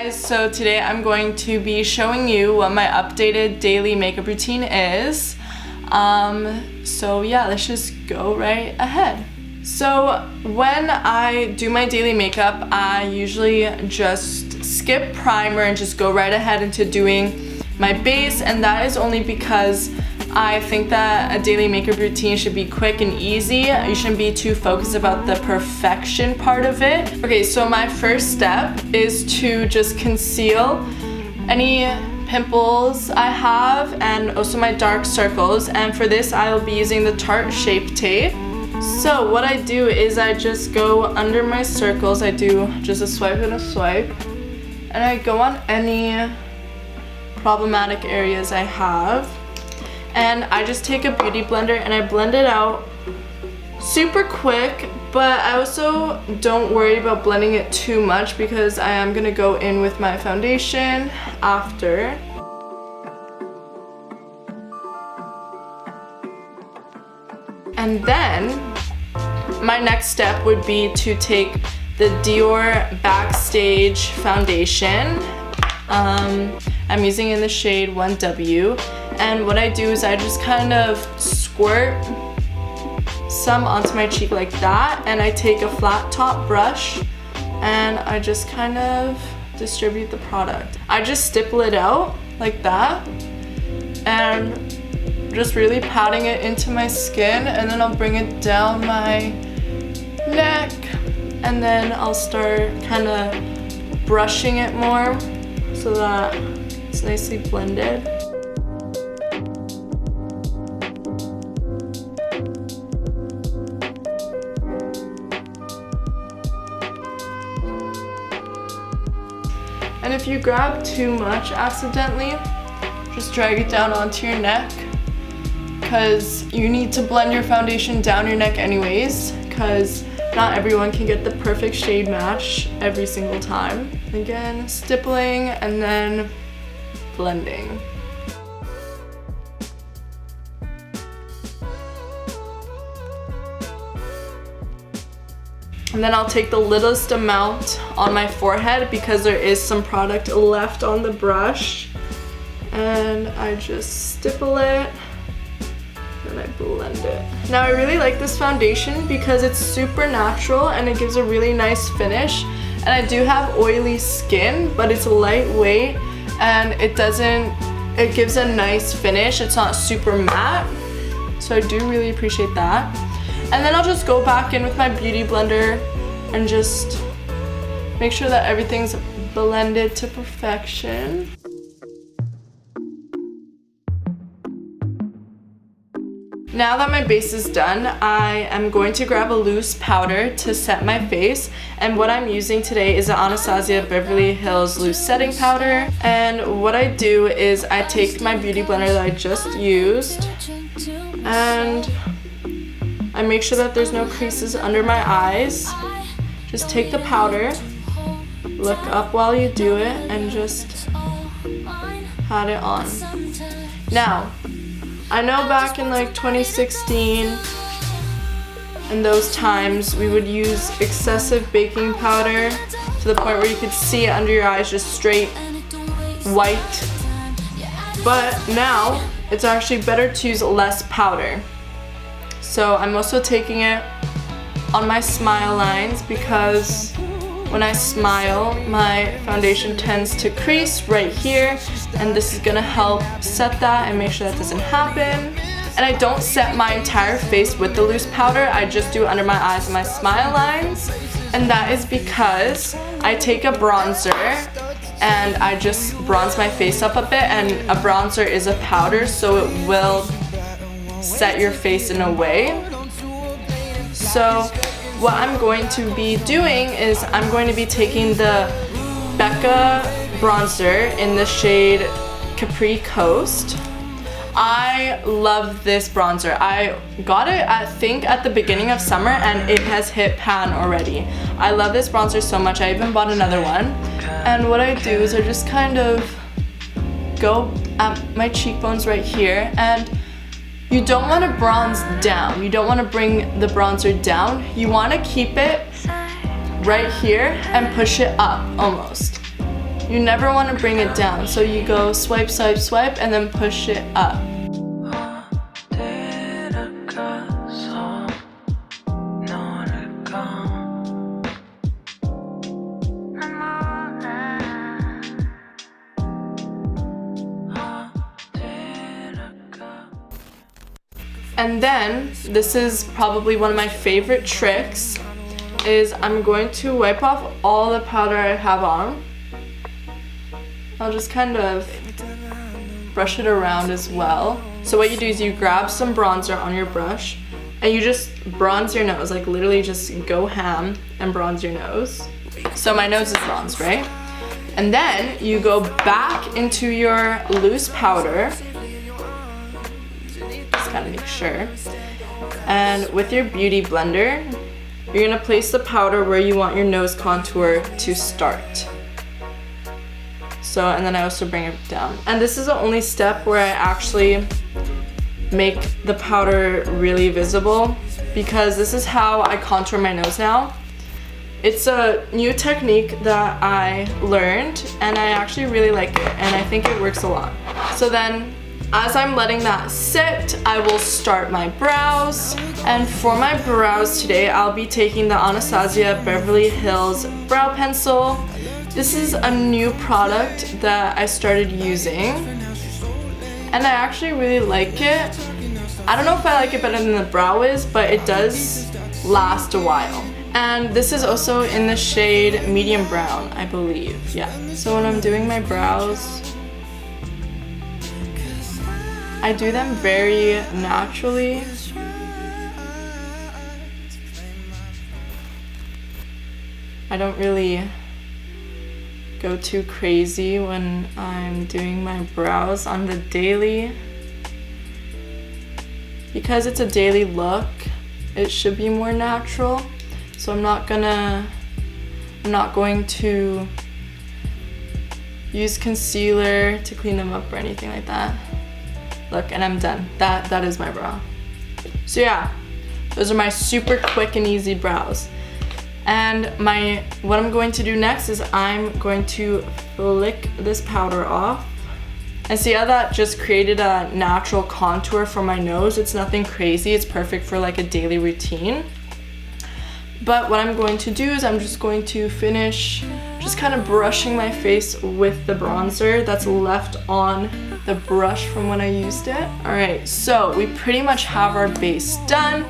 Guys, so today I'm going to be showing you what my updated daily makeup routine is. So yeah, let's just go right ahead. So when I do my daily makeup, I usually just skip primer and just go right ahead into doing my base, and that is only because I think that a daily makeup routine should be quick and easy. You shouldn't be too focused about the perfection part of it. Okay, so my first step is to just conceal any pimples I have and also my dark circles, and for this I will be using the Tarte Shape Tape. So what I do is I just go under my circles. I do just a swipe and a swipe, and I go on any problematic areas I have, and I just take a beauty blender and I blend it out super quick, but I also don't worry about blending it too much because I am gonna go in with my foundation after. And then my next step would be to take the Dior Backstage foundation. I'm using in the shade 1W, and what I do is I just kind of squirt some onto my cheek like that, and I take a flat top brush and I just kind of distribute the product. I just stipple it out like that and just really patting it into my skin, and then I'll bring it down my neck, and then I'll start kind of brushing it more so that it's nicely blended. And if you grab too much accidentally, just drag it down onto your neck, because you need to blend your foundation down your neck anyways, because not everyone can get the perfect shade match every single time. Again, stippling and then blending. And then I'll take the littlest amount on my forehead because there is some product left on the brush, and I just stipple it and I blend it. Now I really like this foundation because it's super natural and it gives a really nice finish. And I do have oily skin, but it's lightweight and it gives a nice finish. It's not super matte, so I do really appreciate that. And then I'll just go back in with my beauty blender and just make sure that everything's blended to perfection. Now that my base is done, I am going to grab a loose powder to set my face, and what I'm using today is the Anastasia Beverly Hills loose setting powder. And what I do is I take my beauty blender that I just used and I make sure that there's no creases under my eyes. Just take the powder, look up while you do it, and just pat it on. Now, I know back in like 2016 and those times we would use excessive baking powder to the point where you could see it under your eyes, just straight white. But now it's actually better to use less powder. So I'm also taking it on my smile lines because when I smile, my foundation tends to crease right here, and this is gonna help set that and make sure that doesn't happen. And I don't set my entire face with the loose powder, I just do it under my eyes and my smile lines. And that is because I take a bronzer and I just bronze my face up a bit, and a bronzer is a powder, so it will set your face in a way. So what I'm going to be doing is I'm going to be taking the Becca bronzer in the shade Capri Coast. I love this bronzer. I got it, I think, at the beginning of summer, and it has hit pan already. I love this bronzer so much. I even bought another one. And what I do is I just kind of go at my cheekbones right here, and you don't want to bronze down. You don't want to bring the bronzer down. You want to keep it right here and push it up almost. you never want to bring it down. So you go swipe, swipe, swipe, and then push it up. And then, this is probably one of my favorite tricks, is I'm going to wipe off all the powder I have on. I'll just kind of brush it around as well. So what you do is you grab some bronzer on your brush and you just bronze your nose, like literally just go ham and bronze your nose. So my nose is bronzed, right? And then you go back into your loose powder. Kind of make sure. And with your beauty blender, you're gonna place the powder where you want your nose contour to start. So, and then I also bring it down. And this is the only step where I actually make the powder really visible, because this is how I contour my nose now. It's a new technique that I learned and I actually really like it, and I think it works a lot. So then, as I'm letting that sit, I will start my brows. And for my brows today, I'll be taking the Anastasia Beverly Hills Brow Pencil. This is a new product that I started using, and I actually really like it. I don't know if I like it better than the Brow Wiz, but it does last a while. And this is also in the shade medium brown, I believe. Yeah. So when I'm doing my brows, I do them very naturally. I don't really go too crazy when I'm doing my brows on the daily. Because it's a daily look, it should be more natural. So I'm not going to use concealer to clean them up or anything like that. Look, and I'm done. That is my brow. So yeah, those are my super quick and easy brows. And what I'm going to do next is I'm going to flick this powder off. And see how that just created a natural contour for my nose? It's nothing crazy, it's perfect for like a daily routine. But what I'm going to do is I'm just going to finish just kind of brushing my face with the bronzer that's left on the brush from when I used it. Alright, so we pretty much have our base done.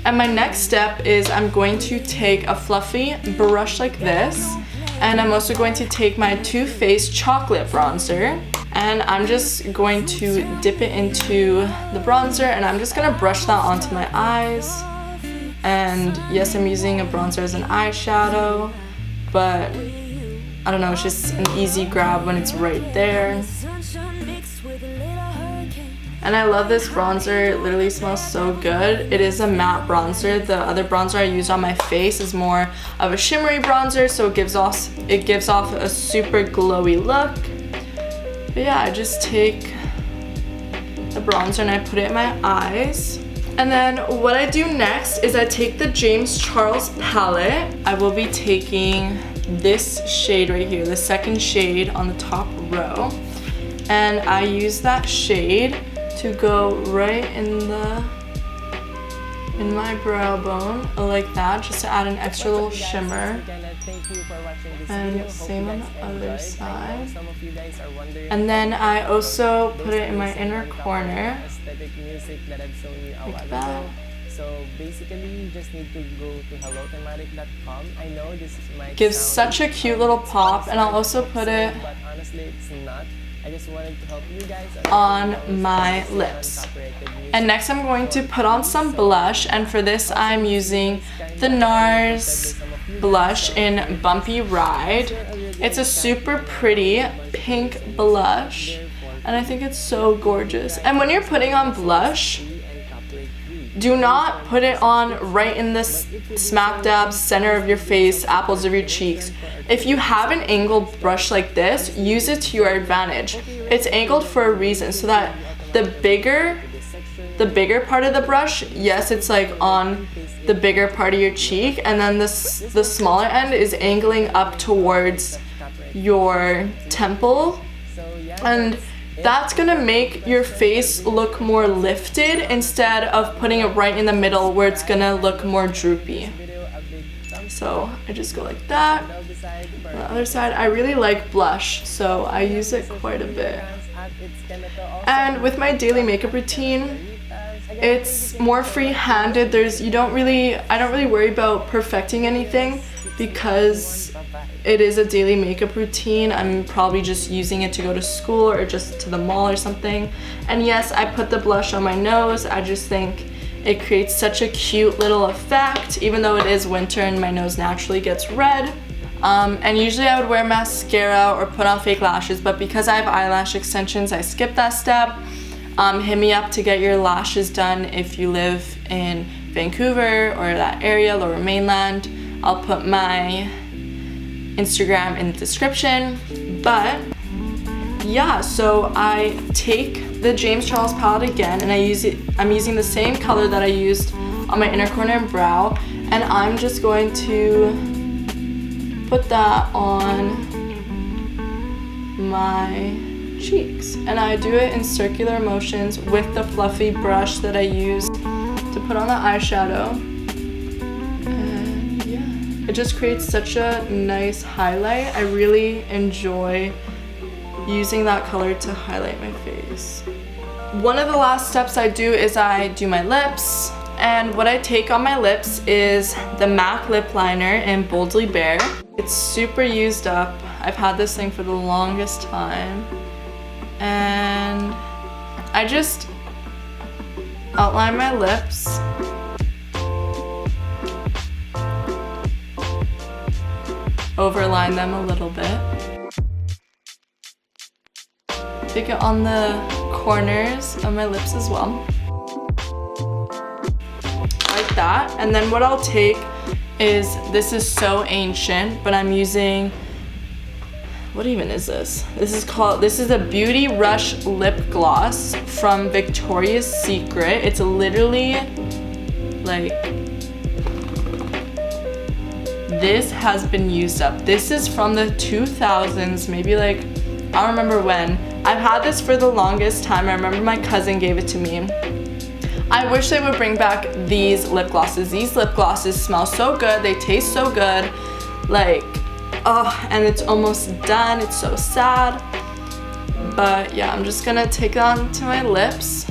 And my next step is I'm going to take a fluffy brush like this, and I'm also going to take my Too Faced chocolate bronzer, and I'm just going to dip it into the bronzer, and I'm just gonna brush that onto my eyes. And yes, I'm using a bronzer as an eyeshadow, but I don't know, it's just an easy grab when it's right there. And I love this bronzer, it literally smells so good. It is a matte bronzer. The other bronzer I use on my face is more of a shimmery bronzer, so it gives off a super glowy look. But yeah, I just take the bronzer and I put it in my eyes. And then what I do next is I take the James Charles palette. I will be taking this shade right here, the second shade on the top row. And I use that shade to go right in my brow bone, like that, just to add an extra little shimmer. And same on the other side. And then I also put it in my inner corner, like that. So basically, you just need to go to hellothematic.com. I know this might gives such a cute little pop, and I'll also put it but honestly, it's not. I just wanted to help you guys on my lips. And next I'm going to put on some blush, and for this I'm using the NARS blush in Bumpy Ride. It's a super pretty pink blush, and I think it's so gorgeous. And when you're putting on blush, do not put it on right in the smack dab center of your face, apples of your cheeks. If you have an angled brush like this, use it to your advantage. It's angled for a reason, so that the bigger part of the brush, yes, it's like on the bigger part of your cheek, and then the smaller end is angling up towards your temple, So yeah, and that's gonna make your face look more lifted instead of putting it right in the middle where it's gonna look more droopy. So I just go like that. On the other side, I really like blush, so I use it quite a bit. And with my daily makeup routine, it's more free-handed. I don't really worry about perfecting anything because it is a daily makeup routine. I'm probably just using it to go to school or just to the mall or something. And yes, I put the blush on my nose. I just think it creates such a cute little effect, even though it is winter and my nose naturally gets red. And usually I would wear mascara or put on fake lashes, but because I have eyelash extensions, I skip that step. Hit me up to get your lashes done if you live in Vancouver or that area, Lower Mainland. I'll put my Instagram in the description. But yeah, so I take the James Charles palette again, and I'm using the same color that I used on my inner corner and brow, and I'm just going to put that on my cheeks. And I do it in circular motions with the fluffy brush that I used to put on the eyeshadow. And yeah, it just creates such a nice highlight. I really enjoy using that color to highlight my face. One of the last steps I do is I do my lips, and what I take on my lips is the MAC lip liner in Boldly Bare. It's super used up. I've had this thing for the longest time, and I just outline my lips. Overline them a little bit. Take it on the corners of my lips as well. Like that. And then what I'll take is, this is so ancient, but I'm using, what even is this? This is a Beauty Rush lip gloss from Victoria's Secret. It's literally like, this has been used up. This is from the 2000s, maybe like, I don't remember when. I've had this for the longest time. I remember my cousin gave it to me. I wish they would bring back these lip glosses. These lip glosses smell so good. They taste so good. Like, oh, and it's almost done. It's so sad. But yeah, I'm just gonna take it onto my lips.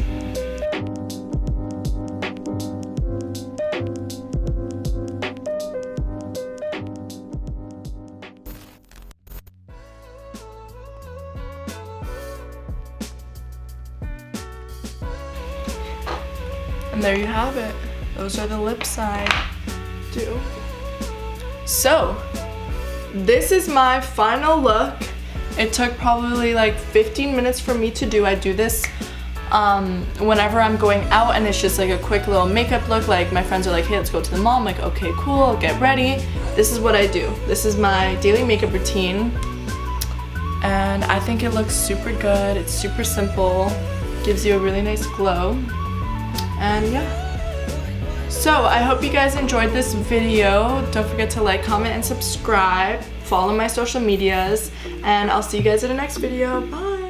And there you have it. Those are the lips I do. So, this is my final look. It took probably like 15 minutes for me to do. I do this whenever I'm going out, and it's just like a quick little makeup look. Like, my friends are like, hey, let's go to the mall. I'm like, okay, cool, I'll get ready. This is what I do. This is my daily makeup routine. And I think it looks super good. It's super simple. Gives you a really nice glow. And yeah. So I hope you guys enjoyed this video. Don't forget to like, comment, and subscribe. Follow my social medias. And I'll see you guys in the next video. Bye.